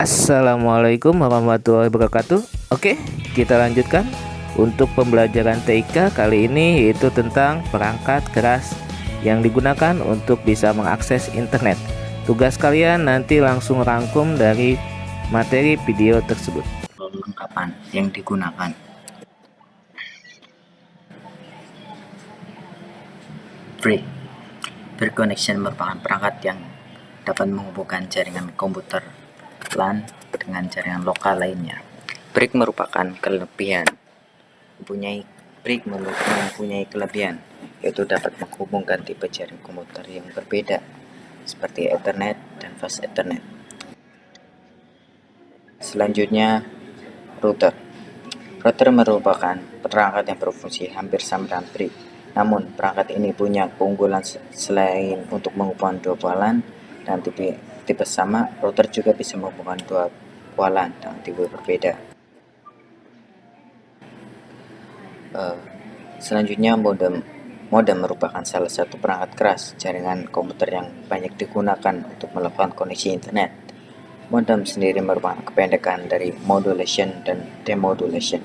Assalamualaikum warahmatullahi wabarakatuh. Oke, kita lanjutkan untuk pembelajaran TIK kali ini, yaitu tentang perangkat keras yang digunakan untuk bisa mengakses internet. Tugas kalian nanti langsung rangkum dari materi video tersebut. Perlengkapan yang digunakan. Brick connection merupakan perangkat yang dapat menghubungkan jaringan komputer LAN dengan jaringan lokal lainnya. Brick merupakan kelebihan. Brick mempunyai kelebihan, yaitu dapat menghubungkan tipe jaringan komputer yang berbeda, seperti Ethernet dan Fast Ethernet. Selanjutnya, router. Router merupakan perangkat yang berfungsi hampir sama dengan brick. Namun, perangkat ini punya keunggulan selain untuk menghubungkan dua buah dan tipe sama, router juga bisa menghubungkan dua buah dengan tipe berbeda. Selanjutnya, modem. Modem merupakan salah satu perangkat keras jaringan komputer yang banyak digunakan untuk melakukan koneksi internet. Modem sendiri merupakan kependekan dari modulation dan demodulation.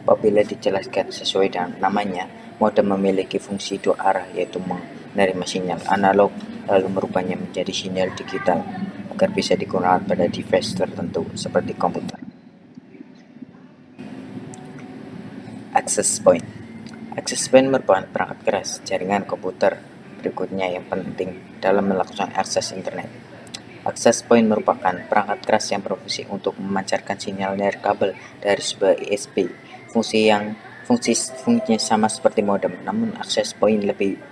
Apabila dijelaskan sesuai dengan namanya, modem memiliki fungsi dua arah, yaitu menerima sinyal analog lalu merubahnya menjadi sinyal digital agar bisa digunakan pada device tertentu seperti komputer. Access point. Access point merupakan perangkat keras jaringan komputer berikutnya yang penting dalam melakukan akses internet. Access point merupakan perangkat keras yang berfungsi untuk memancarkan sinyal dari kabel dari sebuah ISP. Fungsinya sama seperti modem, namun access point lebih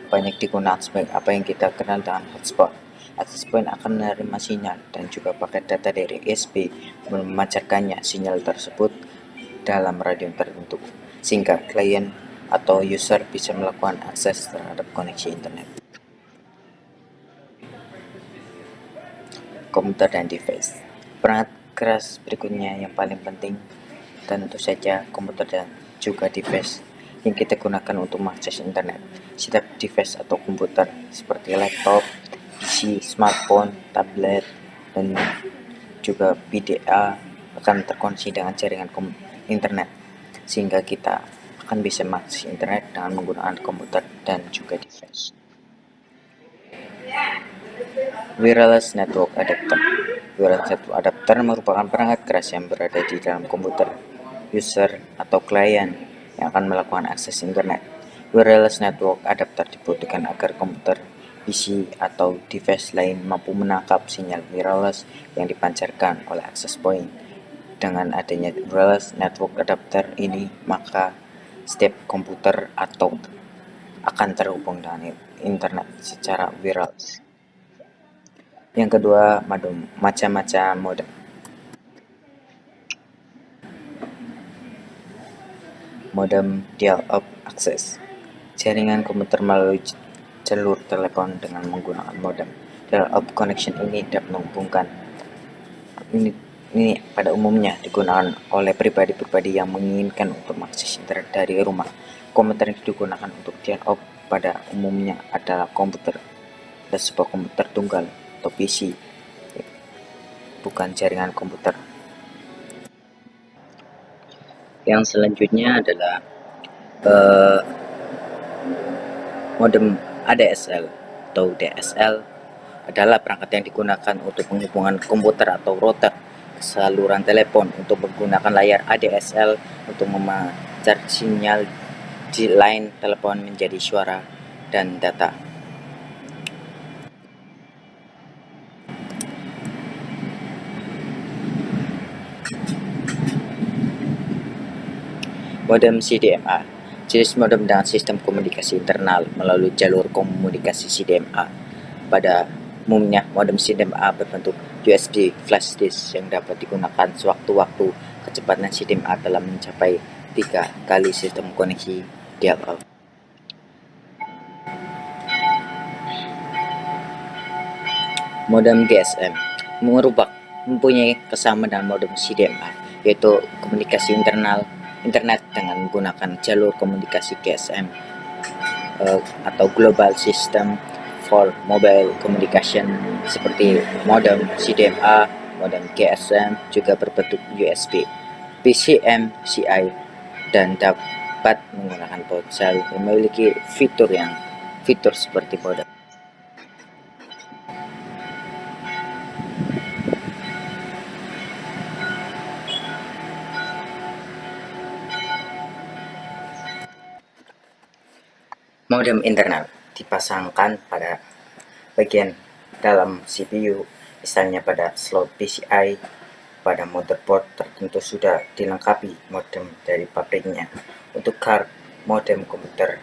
banyak digunakan sebagai apa yang kita kenal dengan hotspot. Access point akan menerima sinyal dan juga paket data dari ISP, memancarkannya sinyal tersebut dalam radio tertentu, sehingga klien atau user bisa melakukan akses terhadap koneksi internet. Komputer dan device. Perangkat keras berikutnya yang paling penting tentu saja komputer dan juga device yang kita gunakan untuk mengakses internet. Setiap device atau komputer seperti laptop, PC, smartphone, tablet, dan juga PDA akan terkoneksi dengan jaringan internet, sehingga kita akan bisa mengakses internet dengan menggunakan komputer dan juga device. Wireless Network Adapter. Wireless Network Adapter merupakan perangkat keras yang berada di dalam komputer user atau klien yang akan melakukan akses internet. Wireless Network Adapter dibutuhkan agar komputer, PC, atau device lain mampu menangkap sinyal wireless yang dipancarkan oleh access point. Dengan adanya wireless network adapter ini, maka setiap komputer atau akan terhubung dengan internet secara wireless. Yang kedua, macam-macam modem. Modem dial-up access. Jaringan komputer melalui jalur telepon dengan menggunakan modem. Dial-up connection ini dapat menghubungkan ini pada umumnya digunakan oleh pribadi-pribadi yang menginginkan untuk mengakses internet dari rumah. Komputer yang digunakan untuk dial-up pada umumnya adalah sebuah komputer tunggal atau PC, bukan jaringan komputer. Yang selanjutnya adalah modem ADSL atau DSL adalah perangkat yang digunakan untuk penghubungan komputer atau router saluran telepon untuk menggunakan layar ADSL untuk memancar sinyal di line telepon menjadi suara dan data. Modem CDMA. Jenis modem dengan sistem komunikasi internal melalui jalur komunikasi CDMA. Pada umumnya, modem CDMA berbentuk USB flash disk yang dapat digunakan sewaktu-waktu. Kecepatan CDMA telah mencapai 3 kali sistem koneksi dial-up. Modem GSM mempunyai kesamaan dengan modem CDMA, yaitu komunikasi internet dengan menggunakan jalur komunikasi GSM atau Global System for Mobile Communication, seperti modem CDMA modem GSM juga berbentuk USB, PCMCI, dan dapat menggunakan ponsel yang memiliki fitur seperti modem. Modem internal dipasangkan pada bagian dalam CPU, misalnya pada slot PCI. Pada motherboard tertentu sudah dilengkapi modem dari pabriknya. Untuk card modem komputer,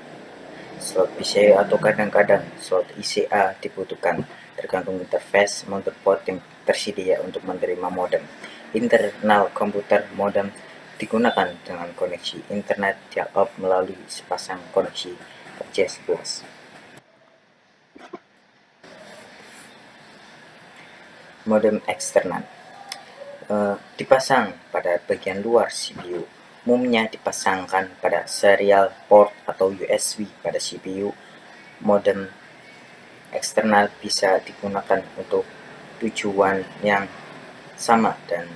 slot PCI atau kadang-kadang slot ICA dibutuhkan, tergantung interface motherboard yang tersedia untuk menerima modem. Internal komputer modem digunakan dengan koneksi internet dial-up melalui sepasang koneksi RJ11. Modem eksternal dipasang pada bagian luar CPU, umumnya dipasangkan pada serial port atau USB pada CPU. Modem eksternal bisa digunakan untuk tujuan yang sama dan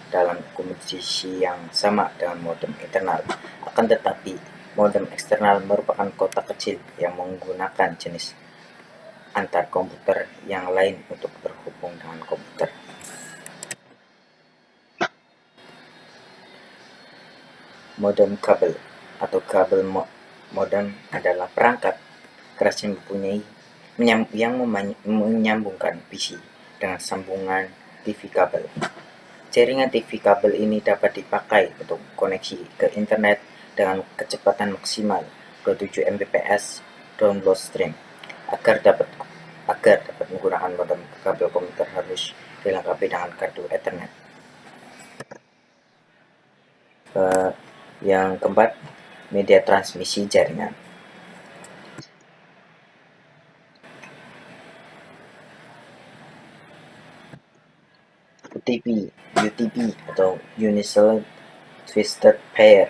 dalam komposisi yang sama dengan modem internal. Akan tetapi, modem eksternal merupakan kotak kecil yang menggunakan jenis antar komputer yang lain untuk berhubung dengan komputer. Modem kabel atau kabel modem adalah perangkat keras yang menyambungkan PC dengan sambungan TV kabel. Jaringan TV kabel ini dapat dipakai untuk koneksi ke internet dengan kecepatan maksimal 27 Mbps download stream. Agar dapat menggunakan modem kabel komputer harus dilengkapi dengan kartu Ethernet. Yang keempat, media transmisi jaringan. UTP atau Universal Twisted Pair.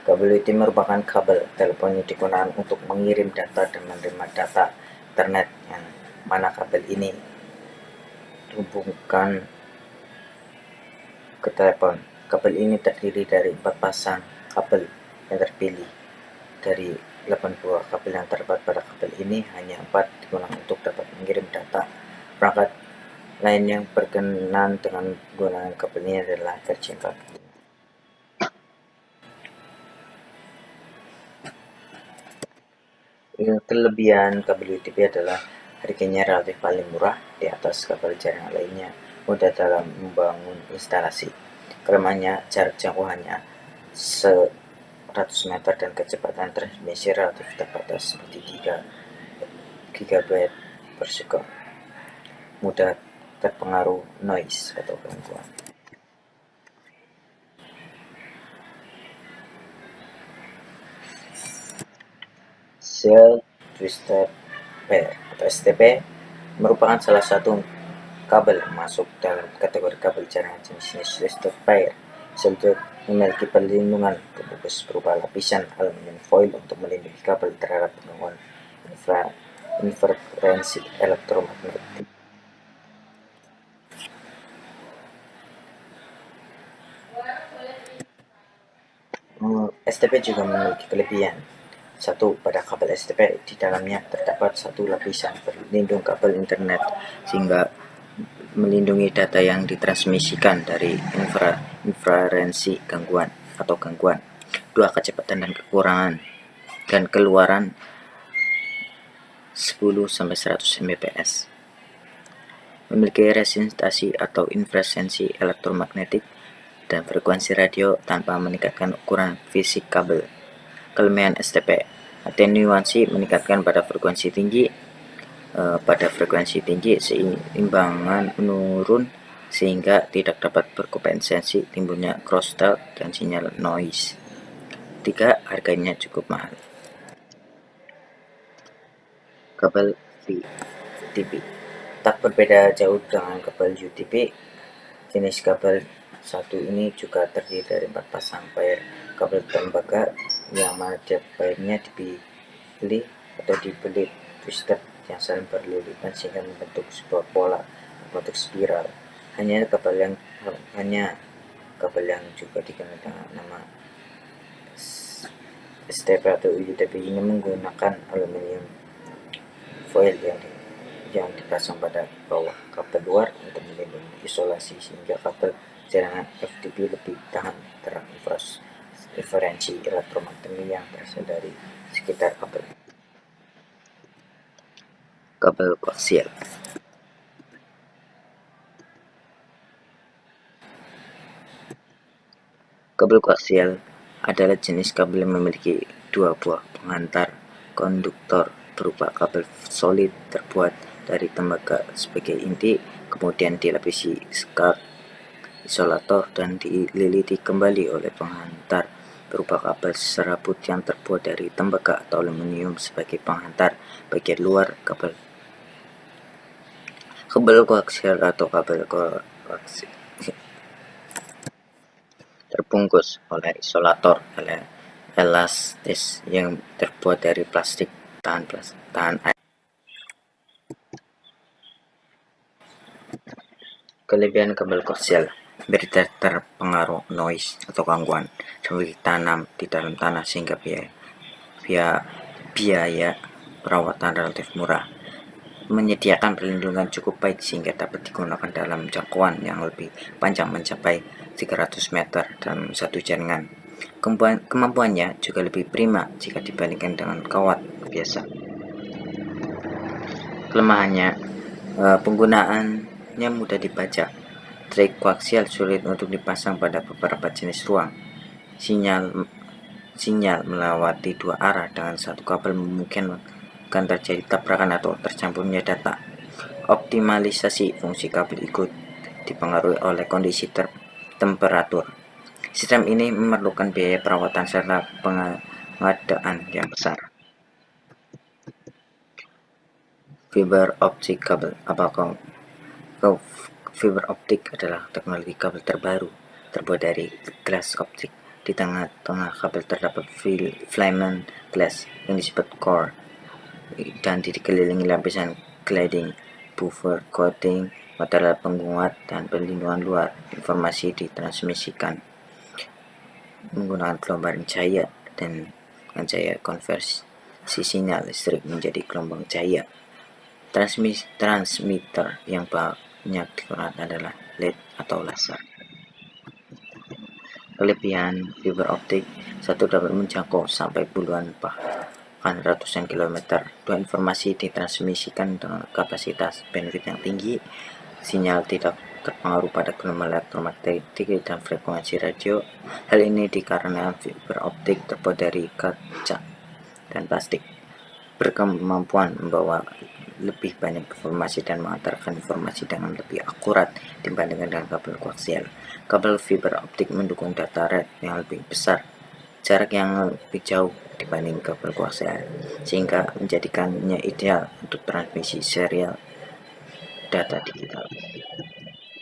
Kabel UTP merupakan kabel telepon yang digunakan untuk mengirim data dan menerima data internet, yang mana kabel ini dihubungkan ke telepon. Kabel ini terdiri dari 4 pasang kabel yang terpilih. Dari 8 buah kabel yang terdapat pada kabel ini, hanya 4 digunakan untuk dapat mengirim data. Perangkat lain yang berkenan dengan penggunaan kabel ini adalah Virgin kabel. Kelebihan kabel UTP adalah harganya relatif paling murah di atas kabel jaringan lainnya, mudah dalam membangun instalasi. Kelemahannya, jarak jangkauannya 100 meter dan kecepatan transmisi relatif terbatas seperti 3 GB per second. Mudah terpengaruh noise atau gangguan. Shell Twisted Pair atau STP merupakan salah satu kabel masuk dalam kategori kabel jaringan jenis Twisted Pair. Shell memiliki perlindungan terbungkus berupa lapisan aluminium foil untuk melindungi kabel terhadap gangguan interferensi elektromagnetik. STP juga memiliki kelebihan. Satu, pada kabel STP di dalamnya terdapat satu lapisan pelindung kabel internet sehingga melindungi data yang ditransmisikan dari interferensi gangguan. Dua, kecepatan dan keluaran 10-100 Mbps. Memiliki resistensi atau interferensi elektromagnetik dan frekuensi radio tanpa meningkatkan ukuran fisik kabel. Kelemahan STP: atenuansi meningkatkan pada frekuensi tinggi. Seimbangan menurun sehingga tidak dapat berkompensasi timbulnya crosstalk dan sinyal noise. 3. Harganya cukup mahal. Kabel VTP tak berbeda jauh dengan kabel UTP. Jenis kabel satu ini juga terdiri dari 4 pasang pair kabel tembaga, yang mana tiap pairnya dipilih atau twisted yang saling berlilitan sehingga membentuk sebuah pola berbentuk spiral. hanya kabel yang juga dikenal dengan nama STP atau UTP ini menggunakan aluminium foil yang dipasang pada bawah kabel luar untuk melindungi isolasi sehingga kabel jaringan FTP lebih tahan terhadap interferensi elektromagnetik yang berasal dari sekitar kabel. Kabel koaksial. Kabel koaksial adalah jenis kabel yang memiliki dua buah pengantar konduktor berupa kabel solid terbuat dari tembaga sebagai inti, kemudian dilapisi sekat isolator dan dililiti kembali oleh pengantar berupa kabel serabut yang terbuat dari tembaga atau aluminium sebagai penghantar bagian luar kabel. Kabel koaksial atau kabel koaksial terbungkus oleh isolator elastis yang terbuat dari plastik tahan air. Kelebihan kabel koaksial: tidak terpengaruh noise atau gangguan seperti tanam di dalam tanah sehingga biaya perawatan relatif murah. Menyediakan perlindungan cukup baik sehingga dapat digunakan dalam jangkauan yang lebih panjang mencapai 300 meter dalam satu jaringan. Kemampuannya juga lebih prima jika dibandingkan dengan kawat biasa. Kelemahannya, penggunaannya mudah dibaca. Trik koaksial sulit untuk dipasang pada beberapa jenis ruang. Sinyal melewati dua arah dengan satu kabel memungkinkan terjadi tabrakan atau tercampurnya data. Optimalisasi fungsi kabel ikut dipengaruhi oleh kondisi temperatur. Sistem ini memerlukan biaya perawatan serta pengadaan yang besar. Fiber optik kabel. Apakah fiber optik adalah teknologi kabel terbaru terbuat dari glass optik. Di tengah-tengah kabel terdapat filament glass yang disebut core dan dikelilingi lapisan cladding, buffer coating, material penguat, dan perlindungan luar. Informasi ditransmisikan menggunakan gelombang cahaya dan cahaya konversi sinyal listrik menjadi gelombang cahaya. Transmitter yang banyak digunakan adalah LED atau laser. Kelebihan fiber optik: satu, dapat menjangkau sampai puluhan bahkan ratusan kilometer. Dua, informasi ditransmisikan dengan kapasitas bandwidth yang tinggi. Sinyal tidak terpengaruh pada gelombang elektromagnetik dan frekuensi radio. Hal ini dikarenakan fiber optik terbuat dari kaca dan plastik, berkemampuan membawa lebih banyak informasi dan mengantarkan informasi dengan lebih akurat dibandingkan dengan kabel koaksial. Kabel fiber optik mendukung data rate yang lebih besar, jarak yang lebih jauh dibanding kabel koaksial, sehingga menjadikannya ideal untuk transmisi serial data digital.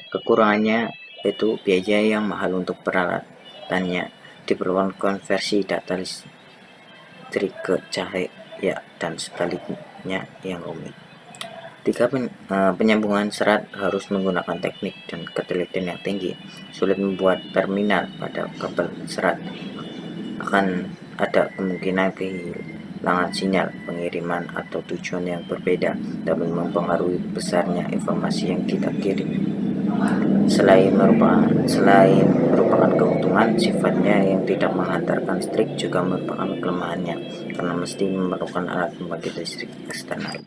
Kekurangannya yaitu biaya yang mahal untuk peralatannya, diperlukan konversi data listrik ke cahaya dan sebaliknya yang rumit. Tiga, penyambungan serat harus menggunakan teknik dan ketelitian yang tinggi. Sulit membuat terminal pada kabel serat, akan ada kemungkinan kehilangan sinyal pengiriman atau tujuan yang berbeda, dapat mempengaruhi besarnya informasi yang kita kirim. Selain merupakan keuntungan, sifatnya yang tidak menghantarkan listrik juga merupakan kelemahannya, karena mesti memerlukan alat pembangkit listrik eksternal.